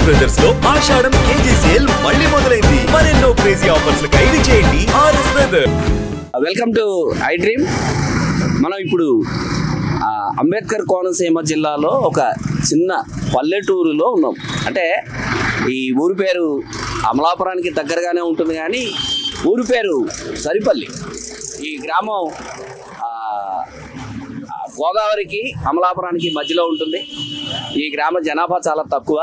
Brothers లో ఆషాఢం KG sale మళ్ళీ మొదలైంది. మరెన్నో క్రేజీ ఆఫర్స్ ఖైదు చేయండి RS brothers. Welcome to I dream. మనం ఇప్పుడు అంబేద్కర్ కోనసీమ జిల్లాలో ఒక చిన్న పల్లెటూరులో ఉన్నాం. అంటే ఈ ఊరి పేరు అమలాపురానికి దగ్గరగానే ఉంటుంది, కానీ ఊరి పేరు సరిపల్లి. ఈ గ్రామం గోదావరికి అమలాపురానికి మధ్యలో ఉంటుంది. ఈ గ్రామ జనాభా చాలా తక్కువ.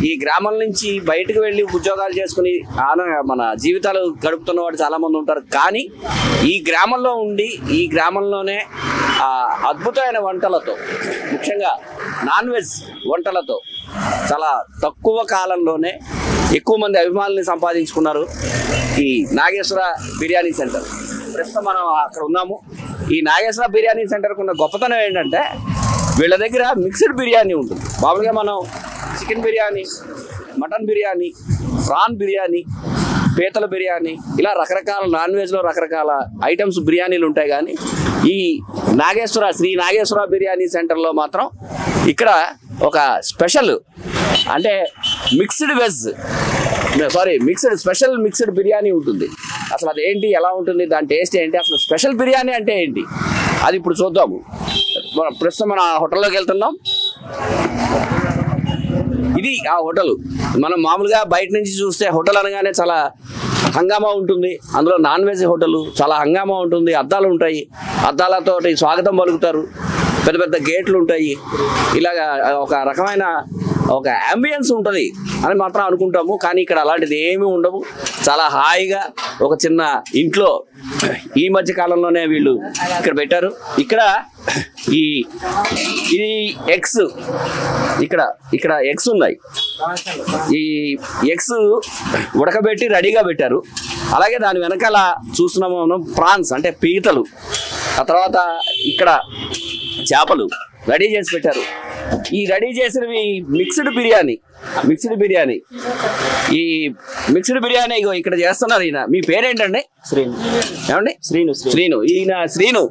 ఈ గ్రామం నుంచి బయటకు వెళ్ళి ఉద్యోగాలు చేసుకుని మన జీవితాలు గడుపుతున్న వాడు చాలామంది ఉంటారు. కానీ ఈ గ్రామంలో ఉండి ఈ గ్రామంలోనే అద్భుతమైన వంటలతో, ముఖ్యంగా నాన్ వెజ్ వంటలతో చాలా తక్కువ కాలంలోనే ఎక్కువ మంది అభిమానుల్ని సంపాదించుకున్నారు ఈ నాగేశ్వర బిర్యానీ సెంటర్. ప్రస్తుతం మనం అక్కడ ఉన్నాము. ఈ నాగేశ్వర బిర్యానీ సెంటర్కి ఉన్న గొప్పతనం ఏంటంటే వీళ్ళ దగ్గర మిక్స్డ్ బిర్యానీ ఉంటుంది. మామూలుగా మనం chicken biryani, mutton biryani, prawn biryani, పీతల బిర్యానీ, ఇలా రకరకాల నాన్ వెజ్లో రకరకాల ఐటమ్స్ బిర్యానీలు ఉంటాయి. కానీ ఈ శ్రీ నాగేశ్వర బిర్యానీ సెంటర్లో మాత్రం ఇక్కడ ఒక స్పెషల్, అంటే స్పెషల్ మిక్స్డ్ బిర్యానీ ఉంటుంది. అసలు అదేంటి, ఎలా ఉంటుంది, దాని టేస్ట్ ఏంటి, అసలు స్పెషల్ బిర్యానీ అంటే ఏంటి, అది ఇప్పుడు చూద్దాము. ప్రస్తుతం మన హోటల్లోకి వెళ్తున్నాం. ఇది ఆ హోటల్. మనం మామూలుగా బయట నుంచి చూస్తే హోటల్ అనగానే చాలా హంగామా ఉంటుంది. అందులో నాన్ వెజ్ హోటల్, చాలా హంగామా ఉంటుంది. అద్దాలు ఉంటాయి, అద్దాలతో స్వాగతం పలుకుతారు, పెద్ద పెద్ద గేట్లు ఉంటాయి. ఇలాగా ఒక రకమైన ఒక అంబియన్స్ ఉంటుంది అని మాత్రం అనుకుంటాము. కానీ ఇక్కడ అలాంటిది ఏమీ ఉండవు. చాలా హాయిగా ఒక చిన్న ఇంట్లో ఈ మధ్య కాలంలోనే వీళ్ళు ఇక్కడ పెట్టారు. ఇక్కడ ఈ ఎగ్స్, ఇక్కడ ఎగ్స్ ఉన్నాయి. ఈ ఎగ్స్ ఉడకబెట్టి రెడీగా పెట్టారు. అలాగే దాని వెనకాల చూస్తున్నాము మనం ప్రాన్స్, అంటే పీతలు. ఆ తర్వాత ఇక్కడ చేపలు రెడీ చేసి పెట్టారు. ఈ రెడీ చేసినవి మిక్స్డ్ బిర్యానీ. ఈ మిక్స్డ్ బిర్యానీ ఇక్కడ చేస్తున్నారు. ఈయన, మీ పేరేంటండి? శ్రీను. ఏమండి? శ్రీను. ఈయన శ్రీను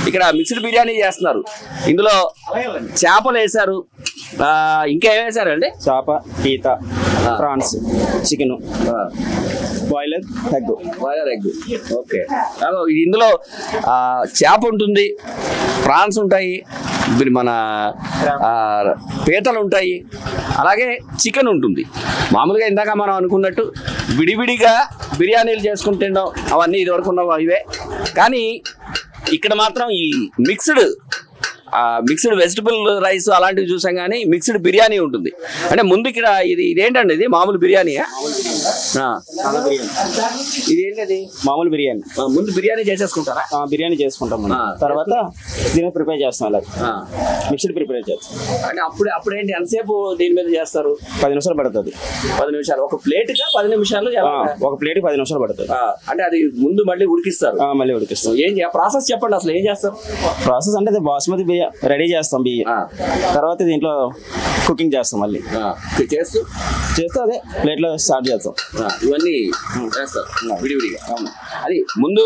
ఇక్కడ మిక్స్డ్ బిర్యానీ చేస్తున్నారు. ఇందులో చేపలు వేశారు, ఇంకేం వేశారండి? చేప, పీత, prawns, chicken, boiler egg. Okay. ఇందులో చేప ఉంటుంది, ప్రాన్స్ ఉంటాయి, మన పీతలు ఉంటాయి, అలాగే చికెన్ ఉంటుంది. మామూలుగా ఇందాక మనం అనుకున్నట్టు విడివిడిగా బిర్యానీలు చేసుకుని తినడం అవన్నీ ఇదివరకు ఉన్నవి ఇవే. కానీ ఇక్కడ మాత్రం ఈ మిక్స్డ్ వెజిటబుల్ రైస్ అలాంటివి చూసాం, కానీ మిక్స్డ్ బిర్యానీ ఉంటుంది. అంటే ముందు ఇక్కడ ఇదేంటండి, ఇది మామూలు బిర్యానీయా? ఇదేంటది? మామూలు బిర్యానీ. ముందు బిర్యానీ చేసేసుకుంటారా? బిర్యానీ చేసుకుంటాం, తర్వాత దీన్ని ప్రిపేర్ చేస్తాం. అలాగే మిక్స్డ్ ప్రిపేర్ చేస్తాం. అంటే అప్పుడేంటి, ఎంతసేపు దీని మీద చేస్తారు? 10 నిమిషాలు పడుతుంది. 10 నిమిషాలు ఒక ప్లేట్గా 10 నిమిషాలు? ఒక ప్లేట్ 10 నిమిషాలు పడుతుంది. అంటే అది ముందు మళ్ళీ ఉడికిస్తారు? మళ్ళీ ఉడికిస్తాం. ప్రాసెస్ చెప్పండి, అసలు ఏం చేస్తారు? ప్రాసెస్ అంటే బాస్మతి బియ్యం రెడీ చేస్తాం, బియ్యం. తర్వాత దీంట్లో కుకింగ్ చేస్తాం. మళ్ళీ చేస్తూ అదే ప్లేట్లో స్టార్ట్ చేస్తాం. ఇవన్నీ చేస్తారు విడివిడిగా. అది ముందు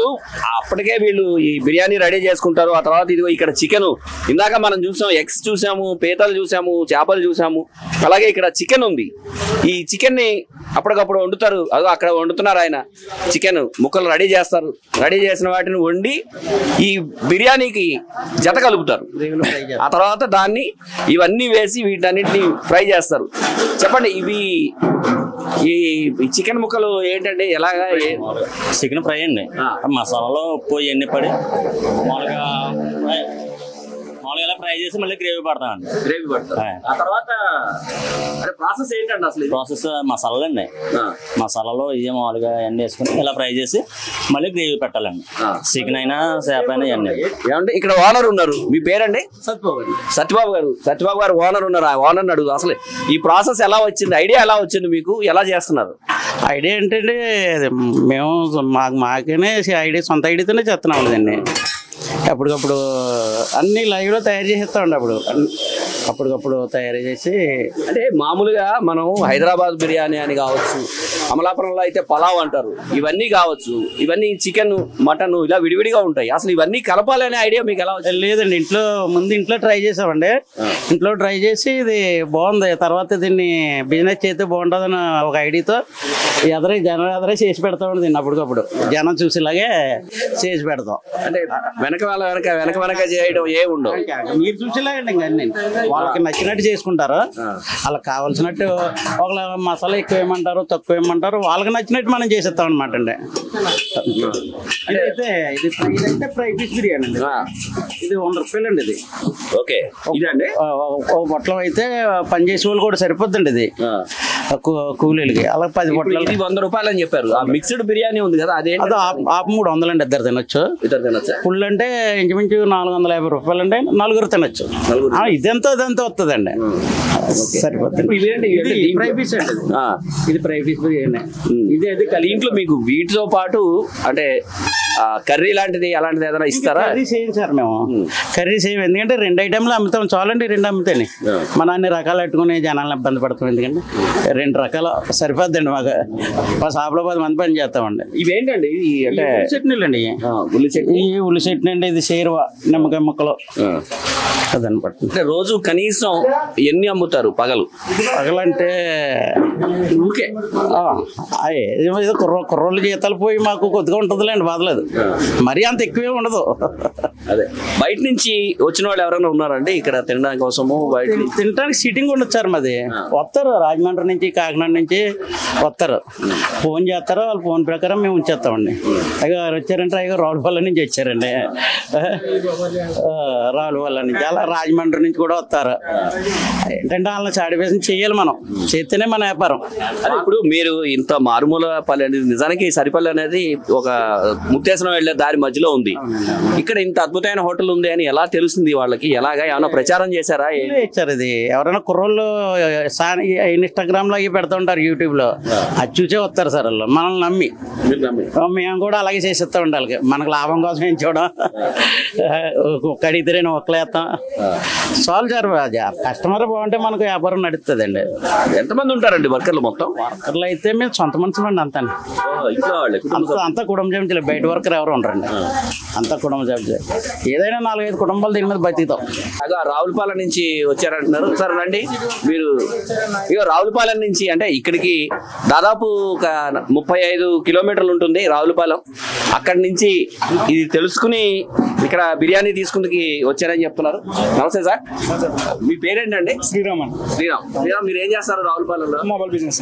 అప్పటికే వీళ్ళు ఈ బిర్యానీ రెడీ చేసుకుంటారు. ఆ తర్వాత ఇదిగో ఇక్కడ చికెన్, ఇందాక మనం చూసాం, ఎగ్స్ చూసాము, పీతలు చూసాము, చేపలు చూసాము, అలాగే ఇక్కడ చికెన్ ఉంది. ఈ చికెన్ ని అప్పటికప్పుడు వండుతారు. అదో అక్కడ వండుతున్నారు ఆయన. చికెన్ ముక్కలు రెడీ చేస్తారు. రెడీ చేసిన వాటిని వండి ఈ బిర్యానీకి జత కలుపుతారు. ఆ తర్వాత దాన్ని ఇవన్నీ వేసి వీటన్నిటిని ఫ్రై చేస్తారు. చెప్పండి, ఈ చికెన్ ముక్కలు ఏంటంటే ఎలాగా? చికెన్ ఫ్రై అండి. మసాలాలో ఉప్పు ఎన్ని పడి మామూలుగా ఫ్రై చేసి మళ్ళీ గ్రేవీ పడతామండి. గ్రేవీ పడతాం. ఆ తర్వాత ప్రాసెస్ ఏంటండి అసలు? ప్రాసెస్ మసాలాలు అండి. మసాలాలో ఇదే మామూలుగా ఎన్ని వేసుకుని ఇలా ఫ్రై చేసి మళ్ళీ గ్రేవీ పెట్టాలండి. చికెన్ అయినా చేప అయినా ఇవన్నీ. ఏమంటే ఇక్కడ ఓనర్ ఉన్నారు, మీ పేరండి? సత్యబాబు గారు ఓనర్ ఉన్నారు. ఆ ఓనర్ని అడుగు, అసలు ఈ ప్రాసెస్ ఎలా వచ్చింది, ఐడియా ఎలా వచ్చింది మీకు, ఎలా చేస్తున్నారు? ఐడియా ఏంటంటే మేము మాకేనే ఐడియా, సొంత ఐడియాతోనే చేస్తున్నాం కదండి. అప్పటికప్పుడు అన్ని లైవ్ లో తయారు చేసేస్తామండి. అప్పటికప్పుడు తయారు చేసి అంటే మామూలుగా మనం హైదరాబాద్ బిర్యానీ అని కావచ్చు, అమలాపురంలో అయితే పలావ్ అంటారు, ఇవన్నీ కావచ్చు, ఇవన్నీ చికెన్ మటన్ ఇలా విడివిడిగా ఉంటాయి. అసలు ఇవన్నీ కలపాలనే ఐడియా మీకు ఎలా వచ్చింది? లేదండి, ఇంట్లో ట్రై చేసామండి. ఇంట్లో ట్రై చేసి ఇది బాగుంది, తర్వాత దీన్ని బిజినెస్ చేస్తే బాగుంటుందని ఒక ఐడియాతో జనం ఎదరే చేసి పెడతామండి. దీన్ని అప్పటికప్పుడు జనం చూసేలాగే చేసి పెడతాం. అంటే వెనక చేయడం ఏ ఉండవు, మీరు చూసేలాగండి. ఇంకా అన్ని వాళ్ళకి నచ్చినట్టు చేసుకుంటారు. వాళ్ళకి కావాల్సినట్టు ఒక మసాలా ఎక్కువ వేయమంటారు, తక్కువ వేయమంటారు, వాళ్ళకి నచ్చినట్టు మనం చేసేస్తాం అనమాట అండి. ఇదైతే ఫ్రై పీస్ బిర్యానీ అండి. ఇది 100 రూపాయలు అండి. ఇది ఓకే. ఇదండి ఒక పొట్లం అయితే పని చేసే వాళ్ళు కూడా సరిపోద్దండి. ఇది కూలీలకి అలా 10 పొట్ల 100 రూపాయలు అని చెప్పారు. ఆ మిక్స్డ్ బిర్యానీ ఉంది కదా, అదే 300 అండి. ఇద్దరు తినొచ్చు. ఫుల్ అంటే ఇంచుమించు 450 రూపాయలు అంటే 4 తినొచ్చు. ఇదంతా అదంతా వస్తుందండి, సరిపోతుంది. ఇది ఫ్రై పీస్ అండి. ఇది ఫ్రై పీస్ బిర్యానీ. ఇది అది దీంట్లో మీకు వీటితో పాటు అంటే కర్రీ లాంటిది అలాంటిది ఏదైనా ఇస్తారా? కర్రీ చేయం సార్ మేము. కర్రీ చేయం, ఎందుకంటే 2 ఐటెంలు అమ్ముతాం చాలండి. 2 అమ్ముతాయి. మన అన్ని రకాలు పెట్టుకుని జనాలను ఇబ్బంది పడతాం, ఎందుకంటే 2 రకాలు సరిపోద్దండి. మా షాప్లో 10 మంది పని చేస్తామండి. ఇవేంటండి అంటే చట్నీలు అండి. ఉల్లి చట్నీ అండి. ఇది షేర్వా నిమ్మకాయ ముక్కలు అదని పట్టు. అంటే రోజు కనీసం ఎన్ని అమ్ముతారు పగలంటే? కుర్రోళ్ళు జీతాలు పోయి మాకు కొద్దిగా ఉంటుందిలేండి, బాధలేదు. మరీ అంత ఎక్కువే ఉండదు. అదే బయట నుంచి వచ్చిన వాళ్ళు ఎవరైనా ఉన్నారండి ఇక్కడ తినడానికి కోసము? బయట తినడానికి సిట్టింగ్ ఉండదు సార్. మాది వస్తారు రాజమండ్రి నుంచి, కాకినాడ నుంచి వస్తారు. ఫోన్ చేస్తారు, వాళ్ళ ఫోన్ ప్రకారం మేము ఉంచేస్తామండి. అయ్యో వచ్చారంటే అయ్యో రావులపల్లి నుంచి వచ్చారండి, రావులపల్లి నుంచి, అలా రాజమండ్రి నుంచి కూడా వస్తారు. ఏంటంటే వాళ్ళని సాటిస్ఫాక్షన్ చేయాలి, మనం చేస్తేనే మన వ్యాపారం. అదే ఇప్పుడు మీరు ఇంత మారుమూల పల్లె అనేది, నిజానికి సరిపల్లి అనేది ఒక ముక్తేశ్వరం వెళ్ళే దారి మధ్యలో ఉంది. ఇక్కడ ఇంత అద్భుతమైన హోటల్ ఉంది అని ఎలా తెలుస్తుంది వాళ్ళకి? ఎలాగా ఏమైనా ప్రచారం చేశారా? ఇచ్చారు. ఇది ఎవరైనా కుర్రోళ్ళు ఇన్స్టాగ్రామ్ లో అవి పెడతా ఉంటారు, యూట్యూబ్ లో, అది చూసే వస్తారు సార్. వాళ్ళు మనల్ని నమ్మి మేము కూడా అలాగే చేసేస్తా ఉండాలి. మనకు లాభం కోసం ఏం చూడం, కడిగితే ఒక్కలేస్తాం చాలు సార్. కస్టమర్ బాగుంటే మనకు వ్యాపారం నడుస్తుందండి. ఎంతమంది ఉంటారండి వర్కర్లు? మొత్తం వర్కర్లు అయితే మేము సొంత మనుషులండి. అంతా కుటుంబ సభ్యులు, బయట వర్కర్ ఎవరు ఉండరండి, అంతా కుటుంబ సభ్యులు. ఏదైనా 4-5 కుటుంబాలు దీని మీద బతుకుతాం. రావులపాలెం నుంచి వచ్చారంటున్నారు సార్. రండి మీరు. ఇక రావులపాలెం నుంచి అంటే ఇక్కడికి దాదాపు ఒక 35 కిలోమీటర్లు ఉంటుంది రావులపాలెం. అక్కడి నుంచి ఇది తెలుసుకుని ఇక్కడ బిర్యానీ తీసుకుందుకు వచ్చారని చెప్తున్నారు. నమస్తే సార్, మీ పేరేంటండి? శ్రీరామ్. మీరు ఏం చేస్తారు రావులపాలెంలో? Mobile business.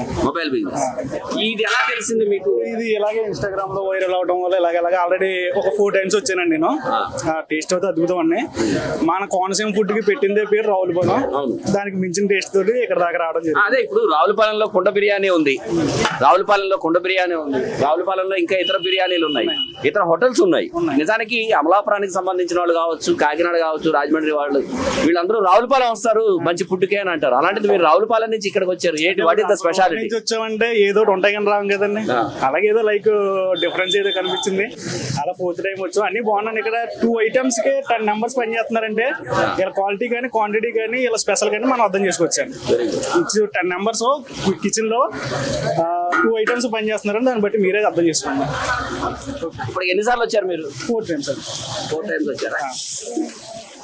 ఇది ఎలా తెలిసింది మీకు? ఇది ఇలాగే ఇన్స్టాగ్రామ్ లో వైరల్ అవడం వల్ల ఇలాగ ఆల్రెడీ ఒక 4 టైమ్స్ వచ్చానండి నేను. టేస్ట్ అయితే అద్భుతం అండి. మన కోనసీమ ఫుడ్ కి పెట్టిందే పేరు రావులపాలెం. దానికి మించిన టేస్ట్ తోటి ఇక్కడ దాకా రావడం జరిగింది. అదే ఇప్పుడు రావులపాలెంలో కుండ బిర్యానీ ఉంది, రావులపాలెంలో ఇంకా ఇతర బిర్యానీలు ఉన్నాయి, ఇతర హోటల్స్ ఉన్నాయి. నిజానికి అమలాపురానికి సంబంధించిన వాళ్ళు కావచ్చు, కాకినాడ కావచ్చు, రాజమండ్రి వాళ్ళు, వీళ్ళందరూ రావులపాలెం వస్తారు మంచి ఫుడ్ కే అని అంటారు. అలాంటిది మీరు రావులపాలెం నుంచి ఇక్కడికి వచ్చారు, ఏంటి వాట్ ఇస్ ద స్పెషాలిటీ? వచ్చామంటే ఏదో ఉంటాయి కానీ రాం కదండి, అలాగే ఏదో లైక్ డిఫరెన్స్ ఏదో కనిపించింది. అలా 4th టైం వచ్చాం. అన్ని బాగున్నాను. ఇక్కడ 2 ఐటమ్స్ కి 10 మెంబర్స్ పని చేస్తున్నారంటే ఇలా క్వాలిటీ కానీ క్వాంటిటీ కానీ ఇలా స్పెషల్ కానీ మనం అర్థం చేసుకోవచ్చాను. 10 మెంబర్స్ కిచెన్ లో 2 ఐటమ్స్ పని చేస్తున్నారని దాన్ని బట్టి మీరే అర్థం చేసుకోండి. ఇప్పుడు ఎన్నిసార్లు వచ్చారు మీరు? 4 టైమ్స్ అండి. 4 టైమ్స్ వచ్చారా?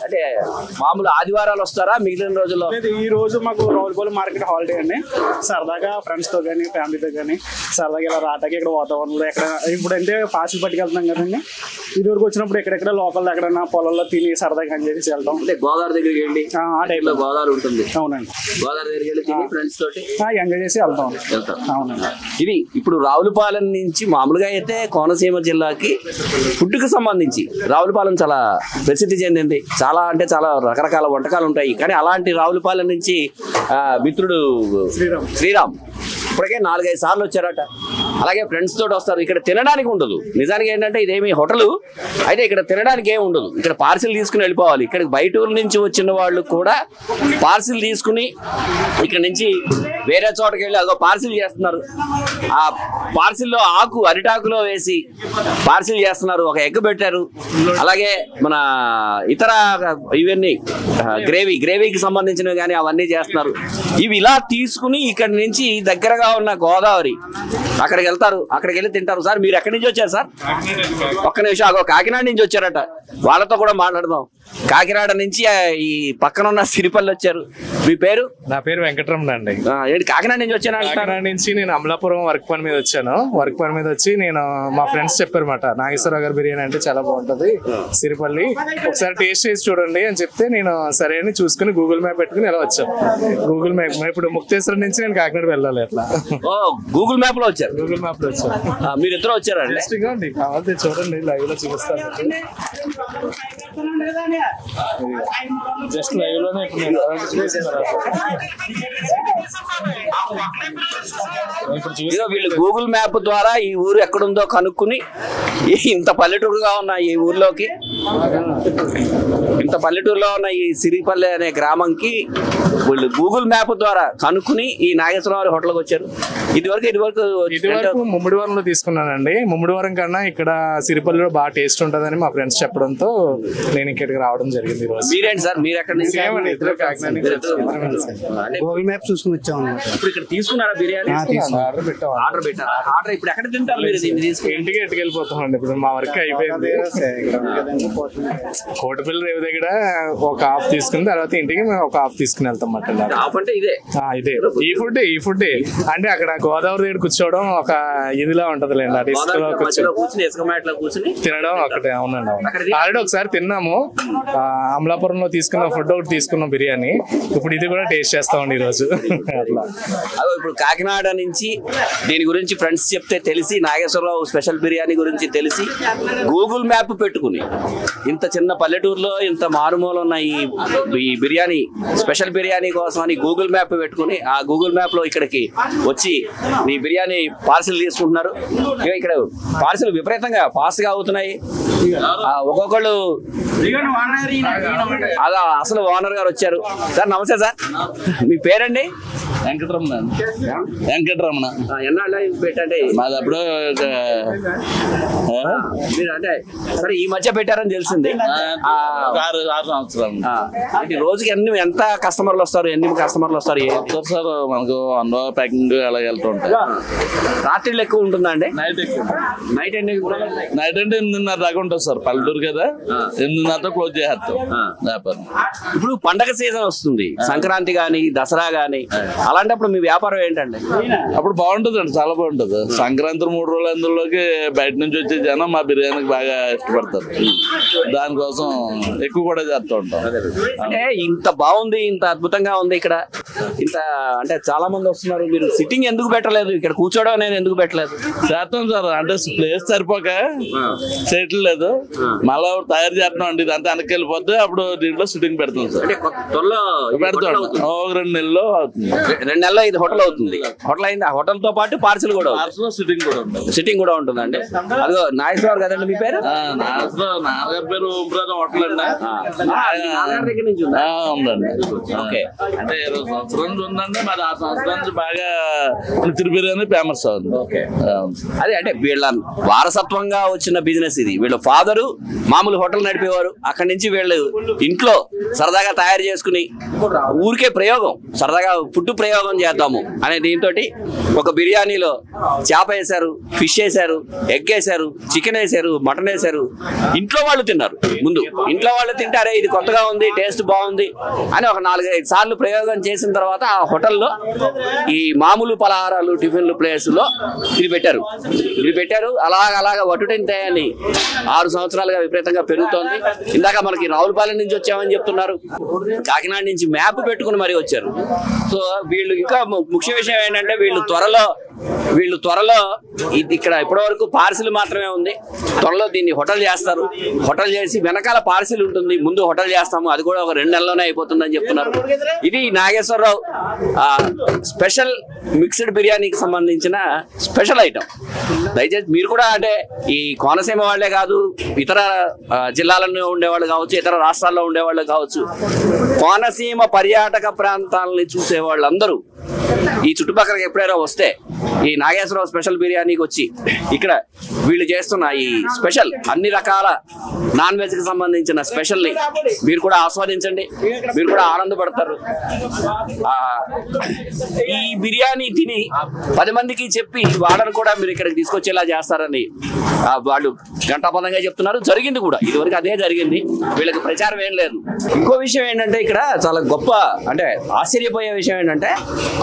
అంటే మామూలు ఆదివారాలు వస్తారా, మిగిలిన రోజుల్లో? ఈ రోజు మాకు రావులపాలెం మార్కెట్ హాలిడే అండి. సరదాగా ఫ్రెండ్స్ తో కానీ ఫ్యామిలీతో కానీ సరదాగా ఇలా రాటాకి ఇక్కడ వాతావరణంలో ఎక్కడ ఇప్పుడంటే పార్సిల్ పట్టుకెళ్తున్నాం కదండి. ఇదివరకు వచ్చినప్పుడు ఎక్కడెక్కడ లోకల్ ఎక్కడైనా పొలంలో తిని సరదాగా అని చెప్పేసి వెళ్తాం. అంటే గోదావరి దగ్గరికి వెళ్ళి ఆ టైంలో గోదావరి ఉంటుంది. అవునండి. గోదావరి దగ్గరికి వెళ్ళి తిని ఫ్రెండ్స్ తోటి ఎంజాయ్ చేసి వెళ్తాం. అవునండి. ఇది ఇప్పుడు రావులపాలెం నుంచి మామూలుగా అయితే కోనసీమ జిల్లాకి ఫుడ్ కి సంబంధించి రావులపాలెం చాలా ప్రసిద్ధి చెందింది. చాలా అంటే చాలా రకరకాల వంటకాలు ఉంటాయి. కానీ అలాంటి రావులపాలెం నుంచి మిత్రుడు శ్రీరామ్ ఇప్పటికే 4-5 సార్లు వచ్చారట. అలాగే ఫ్రెండ్స్ తోటి వస్తారు. ఇక్కడ తినడానికి ఉండదు. నిజానికి ఏంటంటే ఇదేమి హోటల్ అయితే ఇక్కడ తినడానికి ఏమి ఉండదు. ఇక్కడ పార్సిల్ తీసుకుని వెళ్ళిపోవాలి. ఇక్కడ బయట ఊరు నుంచి వచ్చిన వాళ్ళు కూడా పార్సిల్ తీసుకుని ఇక్కడ నుంచి వేరే చోటకి వెళ్ళి అదో పార్సిల్ చేస్తున్నారు. ఆ పార్సిల్లో ఆకు అరిటాకులో వేసి పార్సిల్ చేస్తున్నారు. ఒక ఎగ్ పెట్టారు. అలాగే మన ఇతర ఇవన్నీ గ్రేవీకి సంబంధించినవి కానీ అవన్నీ చేస్తున్నారు. ఇవి ఇలా తీసుకుని ఇక్కడి నుంచి దగ్గరగా ఉన్న గోదావరి అక్కడికి వెళ్తారు. అక్కడికి వెళ్ళి తింటారు. సార్ మీరు ఎక్కడి నుంచి వచ్చారు సార్? ఒక్క నిమిషం, అగో కాకినాడ నుంచి వచ్చారట. వాళ్ళతో కూడా మాట్లాడదాం. కాకినాడ నుంచి ఈ పక్కన ఉన్న సిరిపల్లి వచ్చారు. మీ పేరు? నా పేరు వెంకటరమణ అండి. ఏంటి కాకినాడ నుంచి వచ్చాను? కాకినాడ నుంచి నేను అమలాపురం వర్క్ పని మీద వచ్చాను. వర్క్ పని మీద వచ్చి నేను మా ఫ్రెండ్స్ చెప్పారన్నమాట, నాగేశ్వరరావు గారి బిర్యానీ అంటే చాలా బాగుంటది సిరిపల్లి, ఒకసారి టేస్ట్ చేసి చూడండి అని చెప్తే నేను సరే అని చూసుకుని గూగుల్ మ్యాప్ పెట్టుకుని ఇలా వచ్చాను. గూగుల్ మ్యాప్ ఇప్పుడు ముక్తేశ్వరం నుంచి నేను కాకినాడ వెళ్ళాలి. అట్లా గూగుల్ మ్యాప్ లో వచ్చారు. గూగుల్ మ్యాప్ లో వచ్చాను. మీరు ఇద్దరు వచ్చారండి? అండి కావాలి చూడండి, లైవ్ లో చూపిస్తాను. జస్ట్ లైవ్ లోనే వీళ్ళు గూగుల్ మ్యాప్ ద్వారా ఈ ఊరు ఎక్కడుందో కనుక్కుని ఇంత పల్లెటూరుగా ఉన్న ఈ ఊర్లోకి, ఇంత పల్లెటూరులో ఉన్న ఈ సిరిపల్లి అనే గ్రామంకి వీళ్ళు గూగుల్ మ్యాప్ ద్వారా కనుక్కుని ఈ నాగేశ్వరరావు హోటల్కి వచ్చారు. ఇదివరకు ముమ్మిడివరంలో తీసుకున్నానండి. ముమ్మిడివరం కన్నా ఇక్కడ సిరిపల్లిలో బాగా టేస్ట్ ఉంటుందని మా ఫ్రెండ్స్ చెప్పడంతో నేను ఇక్కడికి రావడం జరిగింది. మీరేంటి సార్? మీరు ఎక్కడ నుంచి? గూగుల్ మ్యాప్ చూసుకుని వచ్చాము. ఇప్పుడు ఇక్కడ తీసుకున్నారా బిర్యానీ? ఆర్డర్ పెట్టారు. ఆర్డర్ ఇప్పుడు ఎక్కడ తింటారు మీరు? ఇంటికి ఎట్టుకెళ్ళిపోతామండి. ఇప్పుడు మా వర్క్ అయిపోయింది. కోటపల్లి రేవు దగ్గర ఒక హాఫ్ తీసుకుని తర్వాత ఇంటికి మేము ఒక హాఫ్ తీసుకుని వెళ్తాం. హాఫ్ అంటే ఇదే ఈ ఫుడ్ అంటే అక్కడ గోదావరి దగ్గర కూర్చోవడం ఒక ఇదిలా ఉంటది లేండి. అది కూర్చుని తినడం ఒకటి. అవునండి, అవును. ఆల్రెడీ ఒకసారి తిన్నాము. అమలాపురంలో తీసుకున్న ఫుడ్ ఒకటి తీసుకున్నాం బిర్యానీ. ఇప్పుడు ఇది కూడా టేస్ట్ చేస్తామండి ఈరోజు. అట్లా ఇప్పుడు కాకినాడ నుంచి దీని గురించి ఫ్రెండ్స్ చెప్తే తెలిసి, నాగేశ్వరరావు స్పెషల్ బిర్యానీ గురించి తెలిసి గూగుల్ మ్యాప్ పెట్టుకుని ఇంత చిన్న పల్లెటూరులో ఇంత మారుమూల ఉన్న ఈ బిర్యానీ స్పెషల్ బిర్యానీ కోసం అని గూగుల్ మ్యాప్ పెట్టుకుని ఆ గూగుల్ మ్యాప్ లో ఇక్కడికి వచ్చి ఈ బిర్యానీ పార్సిల్ తీసుకుంటున్నారు. ఇక్కడ పార్సిల్ విపరీతంగా ఫాస్ట్ గా అవుతున్నాయి. ఒక్కొక్కళ్ళు అలా అసలు ఓనర్ గారు వచ్చారు. సార్ నమస్తే సార్, మీ పేరండి? వెంకటరమణ. ఎన్నాళ్ళ పెట్టండి? మాది అప్పుడు మీరు అంటే సరే ఈ మధ్య పెట్టారని తెలిసింది. 6 సంవత్సరాలు. రోజుకి ఎంత కస్టమర్లు వస్తారు? ఎన్ని కస్టమర్లు వస్తారు సార్? మనకు 1 ప్యాకింగ్ అలా వెళ్తూ ఉంటాయి. రాత్రిలో ఎక్కువ ఉంటుందా అండి? నైట్ ఎక్కువ. నైట్ అంటే 8:30 దాకా ఉంటుంది సార్. పల్లెటూరు కదా, 8:30 క్లోజ్ చేస్తాం వ్యాపారం. ఇప్పుడు పండగ సీజన్ వస్తుంది, సంక్రాంతి గాని దసరా గాని, అలాంటప్పుడు మీ వ్యాపారం ఏంటండి? అప్పుడు బాగుంటుంది అండి, చాలా బాగుంటుంది. సంక్రాంతి 3 రోజులు అందులోకి బయట నుంచి వచ్చే జనం మా బిర్యానీకి బాగా ఇష్టపడతారు. దానికోసం ఎక్కువ కూడా చేస్తూ ఉంటాం. అంటే ఇంత బాగుంది, ఇంత అద్భుతంగా ఉంది ఇక్కడ, ఇంత అంటే చాలా మంది వస్తున్నారు. మీరు సిట్టింగ్ ఎందుకు పెట్టలేదు? ఇక్కడ కూర్చోవడం అనేది ఎందుకు పెట్టలేదు? చేస్తాం సార్, అంటే ప్లేస్ సరిపోక చేయట్లేదు లేదు. మళ్ళీ తయారు చేస్తున్నాం అండి. ఇదంతా వెనక్కి వెళ్ళిపోతే అప్పుడు దీంట్లో సిట్టింగ్ పెడతాం సార్. పెడతాం. 2 నెలల్లో అవుతుంది. 2 నెలల్లో ఇది హోటల్ అవుతుంది. హోటల్ అయింది. ఆ హోటల్ తో పాటు పార్సిల్ కూడా సిట్టింగ్ కూడా ఉంటుందండి. అదిగో నాగేశ్వరరావు కదండి మీ పేరు? నాన్నగారి పేరు ఓంప్రకాశం హోటల్ అండి. దగ్గర నుంచి ఉందండి. ఓకే, అంటే 20 సంవత్సరాల నుంచి ఉందండి. మరి ఆ సంవత్సరం నుంచి బాగా బిర్యానీ ఫేమస్ అవుతుంది. అదే అంటే వీళ్ళ వారసత్వంగా వచ్చిన బిజినెస్ ఇది. వీళ్ళ ఫాదరు మామూలు హోటల్ నడిపేవారు. అక్కడి నుంచి వీళ్ళు ఇంట్లో సరదాగా తయారు చేసుకుని ఊరికే ప్రయోగం, సరదాగా ఫుడ్ ప్రయోగం చేద్దాము అనే దీంతో ఒక బిర్యానీలో చేప వేశారు, ఫిష్ వేశారు, ఎగ్ వేశారు, చికెన్ వేశారు, మటన్ వేశారు. ఇంట్లో వాళ్ళు తిన్నారు. ముందు ఇంట్లో వాళ్ళు తింటారే ఇది కొత్తగా ఉంది, టేస్ట్ బాగుంది అని ఒక 4-5 సార్లు ప్రయోగం చేసిన తర్వాత ఆ హోటల్లో ఈ మామూలు పలహారాలు టిఫిన్లు ప్లేస్ లో ఇది పెట్టారు. అలాగా వటుటింతాయని 6 సంవత్సరాలుగా విపరీతంగా పెరుగుతోంది. ఇందాక మనకి రావులపాలెం నుంచి వచ్చామని చెప్తున్నారు. కాకినాడ నుంచి మ్యాప్ పెట్టుకుని మరీ వచ్చారు. సో వీళ్ళు ఇంకా ముఖ్య విషయం ఏంటంటే వీళ్ళు త్వరలో ఇది ఇక్కడ ఇప్పటి వరకు పార్సిల్ మాత్రమే ఉంది. త్వరలో దీన్ని హోటల్ చేస్తారు. హోటల్ చేసి వెనకాల పార్సిల్ ఉంటుంది, ముందు హోటల్ చేస్తాము. అది కూడా ఒక 2 నెలల్లోనే అయిపోతుందని చెప్తున్నారు. ఇది నాగేశ్వరరావు స్పెషల్ మిక్స్డ్ బిర్యానీకి సంబంధించిన స్పెషల్ ఐటమ్. దయచేసి మీరు కూడా అంటే ఈ కోనసీమ వాళ్లే కాదు, ఇతర జిల్లాలలో ఉండేవాళ్ళు కావచ్చు, ఇతర రాష్ట్రాల్లో ఉండేవాళ్ళు కావచ్చు, కోనసీమ పర్యాటక ప్రాంతాలని చూసే వాళ్ళందరూ ఈ చుట్టుపక్కలకి ఎప్పుడైనా వస్తే ఈ నాగేశ్వరరావు స్పెషల్ బిర్యానీకి వచ్చి ఇక్కడ వీళ్ళు చేస్తున్న ఈ స్పెషల్ అన్ని రకాల నాన్ వెజ్ కి సంబంధించిన స్పెషల్ని మీరు కూడా ఆస్వాదించండి, మీరు కూడా ఆనందపడతారు. ఈ బిర్యానీ తిని 10 మందికి చెప్పి వాళ్ళని కూడా మీరు ఇక్కడికి తీసుకొచ్చేలా చేస్తారని వాళ్ళు గంటాపదంగా చెప్తున్నారు. జరిగింది కూడా, ఇదివరకు అదే జరిగింది, వీళ్ళకి ప్రచారం ఏం లేదు. ఇంకో విషయం ఏంటంటే ఇక్కడ చాలా గొప్ప అంటే ఆశ్చర్యపోయే విషయం ఏంటంటే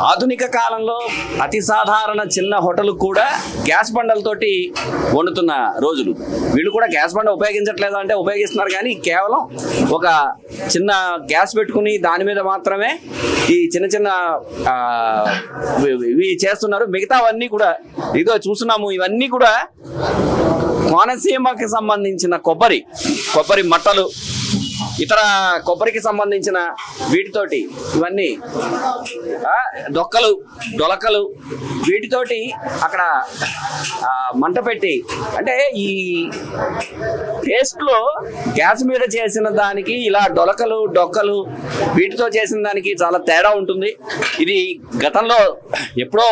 ఆధునిక కాలంలో అతి సాధారణ చిన్న హోటల్ కూడా గ్యాస్ బండలతోటి వండుతున్న రోజులు. వీళ్ళు కూడా గ్యాస్ బండ ఉపయోగించట్లేదు అంటే ఉపయోగిస్తున్నారు, కానీ కేవలం ఒక చిన్న గ్యాస్ పెట్టుకుని దాని మీద మాత్రమే ఈ చిన్న చిన్న ఇవి చేస్తున్నారు. మిగతావన్నీ కూడా ఇదో చూస్తున్నాము, ఇవన్నీ కూడా కోనసీమకి సంబంధించిన కొబ్బరి మట్టలు, ఇతర కొబ్బరికి సంబంధించిన వీటితోటి ఇవన్నీ డొలకలు వీటితోటి అక్కడ మంట పెట్టి, అంటే ఈ టేస్ట్ లో గ్యాస్ మీద చేసిన దానికి ఇలా డొక్కలు వీటితో చేసిన దానికి చాలా తేడా ఉంటుంది. ఇది గతంలో ఎప్పుడో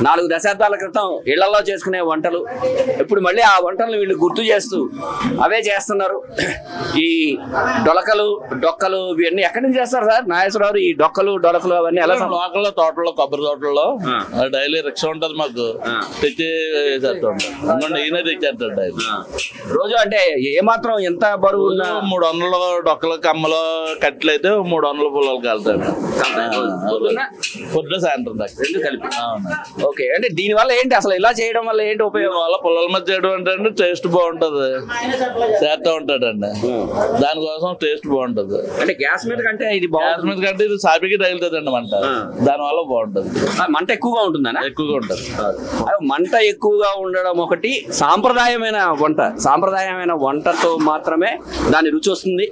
4 దశాబ్దాల క్రితం ఇళ్లలో చేసుకునే వంటలు, ఇప్పుడు మళ్ళీ ఆ వంటలను వీళ్ళు గుర్తు చేస్తూ అవే చేస్తున్నారు. ఈ డొక్కలు ఇవన్నీ ఎక్కడి నుంచి చేస్తారు సార్ నాగేశ్వరరావు? ఈ డొక్కలు అవన్నీ ఎలా? లోకల్లో తోటల్లో, కొబ్బరి తోటల్లో డైలీ రిక్షా ఉంటుంది మాకు, తెచ్చి ఈయన తెచ్చేస్తాడు రోజు. అంటే ఏమాత్రం ఎంత బరువు ఉన్నా 300 డొక్కలు కమ్మలు కట్లయితే 300 పుల్లలు కలుతాడు పొద్దున సాయంత్రం దాకా 2 కలిపి. ఓకే, అంటే దీని వల్ల ఏంటి అసలు ఇలా చేయడం వల్ల ఏంటి ఉపయోగం? వల్ల పుల్లల మధ్య చేయడం అంటే టేస్ట్ బాగుంటది, చేస్తా ఉంటాడండి, దానికోసం టేస్ట్ బాగుంటది. అంటే గ్యాస్ మీద కంటే ఇది సాపికి తగులుతుంది అండి మంట, దాని వల్ల బాగుంటది. మంట ఎక్కువగా ఉంటుందా? ఎక్కువగా ఉంటది. మంట ఎక్కువగా ఉండడం ఒకటి, సాంప్రదాయమైన వంటతో మాత్రమే దాని రుచి వస్తుంది.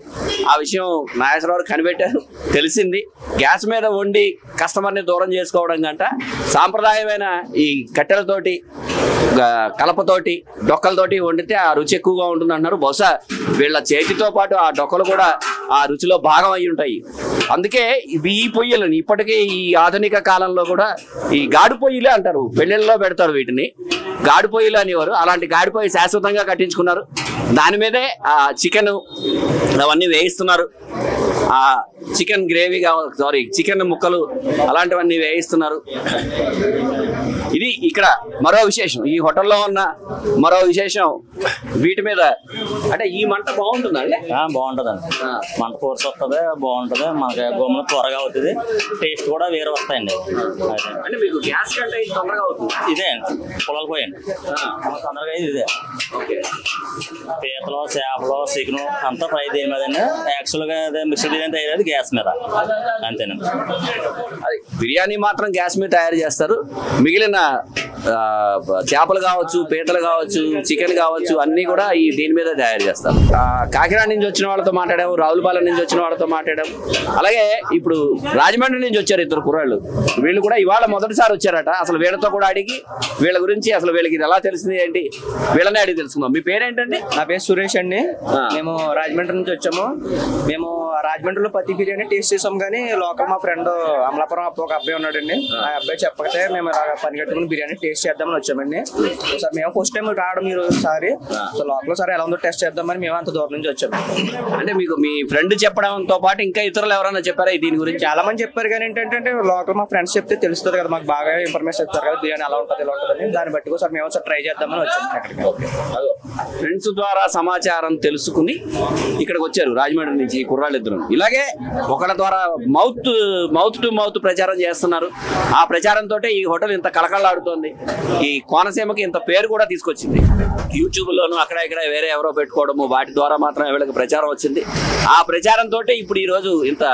ఆ విషయం నాగేశ్వరరావు కనిపెట్టారు, తెలిసింది. గ్యాస్ మీద వండి కస్టమర్ని దూరం చేసుకోవడం కంట సాంప్రదాయమైన ఈ కట్టెలతోటి, కలపతోటి, డొక్కలతోటి వండితే ఆ రుచి ఎక్కువగా ఉంటుంది అంటున్నారు. బహుశా వీళ్ళ చేతితో పాటు ఆ డొక్కలు కూడా ఆ రుచిలో భాగం అయి ఉంటాయి. అందుకే ఈ పొయ్యిలని ఇప్పటికీ ఈ ఆధునిక కాలంలో కూడా ఈ గాడి పొయ్యిలే అంటారు, పెళ్ళిళ్ళలో పెడతారు వీటిని, గాడి పొయ్యిలు అనేవారు. అలాంటి గాడి పొయ్యి శాశ్వతంగా కట్టించుకున్నారు. దాని మీదే ఆ చికెన్ అవన్నీ వేయిస్తున్నారు. ఆ చికెన్ గ్రేవీ చికెన్ ముక్కలు అలాంటివన్నీ వేయిస్తున్నారు. ఇది ఇక్కడ మరో విశేషం, ఈ హోటల్లో ఉన్న మరో విశేషం. వీటి మీద అంటే ఈ మంట బాగుంటుందండి? బాగుంటుందండి, మంట ఫోర్స్ వస్తుంది, బాగుంటుంది, మనకి గోమున త్వరగా అవుతుంది, టేస్ట్ కూడా వేరే వస్తాయండి. అంటే మీకు గ్యాస్ కంటే తొందరగా అవుతుంది? ఇదే అండి పొలాలు పోయండి తొందరగా ఇదే. పీతలు, చేపలు, చికెన్ అంతా ఫ్రై దేని మీదండి. యాక్చువల్గా అదే మిక్స్డ్ బిర్యానీ తయారయ్యేది గ్యాస్ మీద, అంతేనండి. అది బిర్యానీ మాత్రం గ్యాస్ మీద తయారు చేస్తారు, మిగిలిన చేపలు కావచ్చు, పీతలు కావచ్చు, చికెన్ కావచ్చు అన్ని కూడా ఈ దీని మీద తయారు చేస్తారు. కాకినాడ నుంచి వచ్చిన వాళ్ళతో మాట్లాడాము, రావులపాలెం నుంచి వచ్చిన వాళ్ళతో మాట్లాడాము, అలాగే ఇప్పుడు రాజమండ్రి నుంచి వచ్చారు 2 కుర్రాళ్ళు. వీళ్ళు కూడా ఇవాళ మొదటిసారి వచ్చారట. అసలు వీళ్ళతో కూడా అడిగి వీళ్ళ గురించి అసలు వీళ్ళకి ఇది ఎలా తెలిసింది ఏంటి వీళ్ళనే అడిగి తెలుసుకుందాం. మీ పేరేంటండి? నా పేరు సురేష్ అండి. మేము రాజమండ్రి నుంచి వచ్చాము. మేము రాజమండ్రిలో పత్తి బిర్యానీ టేస్ట్ చేసాం, కానీ లోకల్ మా ఫ్రెండ్ అమలాపురం ఒక అబ్బాయి ఉన్నాడండి. ఆ అబ్బాయి చెప్పకపోతే మేము పని కట్టుకుని బిర్యానీ టేస్ట్ చేద్దామని వచ్చామండి. సార్ మేము ఫస్ట్ టైం రావడం మీరు ఒకసారి, సో లోకల్ సార్ ఎలా ఉందో టెస్ట్ చేద్దామని మేము అంత దూరం నుంచి వచ్చాము. అంటే మీకు మీ ఫ్రెండ్ చెప్పడంతో పాటు ఇంకా ఇతరులు ఎవరైనా చెప్పారా దీని గురించి? చాలా మంది చెప్పారు, కానీ ఏంటంటే లోకల్ మా ఫ్రెండ్స్ చెప్తే తెలుస్తుంది కదా, మాకు బాగా ఇన్ఫర్మేషన్ ఇస్తారు కదా బిర్యానీ ఎలా ఉంటుంది, ఎలా ఉంటుందని. దాన్ని బట్టి సార్ మేము ఒకసారి ట్రై చేద్దామని వచ్చాము అక్కడికి. ఫ్రెండ్స్ ద్వారా సమాచారం తెలుసుకుని ఇక్కడికి వచ్చారు రాజమండ్రి నుంచి కుర్రాళ్ళు ఇద్దరు. ఇలాగే ఒకళ్ళ ద్వారా మౌత్ టు మౌత్ ప్రచారం చేస్తున్నారు. ఆ ప్రచారంతో ఈ హోటల్ ఇంత కళకళలాడుతోంది, ఈ కోనసీమకి ఇంత పేరు కూడా తీసుకొచ్చింది. యూట్యూబ్ లోను అక్కడ ఇక్కడ వేరే ఎవరో పెట్టుకోవడము, వాటి ద్వారా మాత్రం వీళ్ళకి ప్రచారం వచ్చింది. ఆ ప్రచారంతో ఇప్పుడు ఈ రోజు ఇంత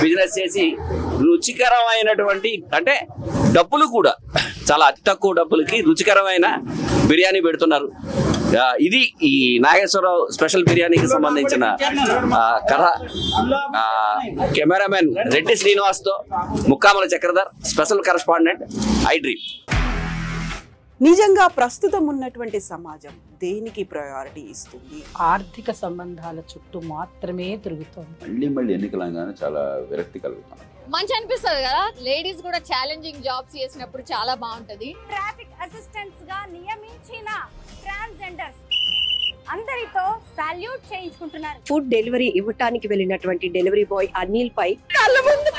బిజినెస్ చేసి రుచికరమైనటువంటి, అంటే డబ్బులు కూడా చాలా అతి తక్కువ డబ్బులకి రుచికరమైన బిర్యానీ పెడుతున్నారు. ఇది ఈ నాగేశ్వరరావు స్పెషల్ బిర్యానీకి సంబంధించిన కథ. కెమెరామెన్ రెడ్డి శ్రీనివాస్ తో Mukkamala Chakradhar, special correspondent iDream. నిజంగా ప్రస్తుతం ఉన్నటువంటి సమాజం దేనికి ప్రయారిటీ ఇస్తుంది? ఆర్థిక సంబంధాల చుట్టూ మాత్రమే తిరుగుతుంది. మళ్ళీ ఎన్నికలంగానే చాలా విరక్తి కలుగుతాం. మంచి అనిపిస్తుంది కదా. లేడీస్ కూడా ఛాలెంజింగ్ జాబ్స్ చేసినప్పుడు చాలా బాగుంటది. ట్రాఫిక్ అసిస్టెంట్స్ గా నియమించిన ట్రాన్స్జెండర్స్ అందరితో సాల్యూట్ చేయించుకుంటున్నారు. ఫుడ్ డెలివరీ ఇవ్వటానికి వెళ్ళినటువంటి డెలివరీ బాయ్ అనిల్ పై కళ్ళ ముందు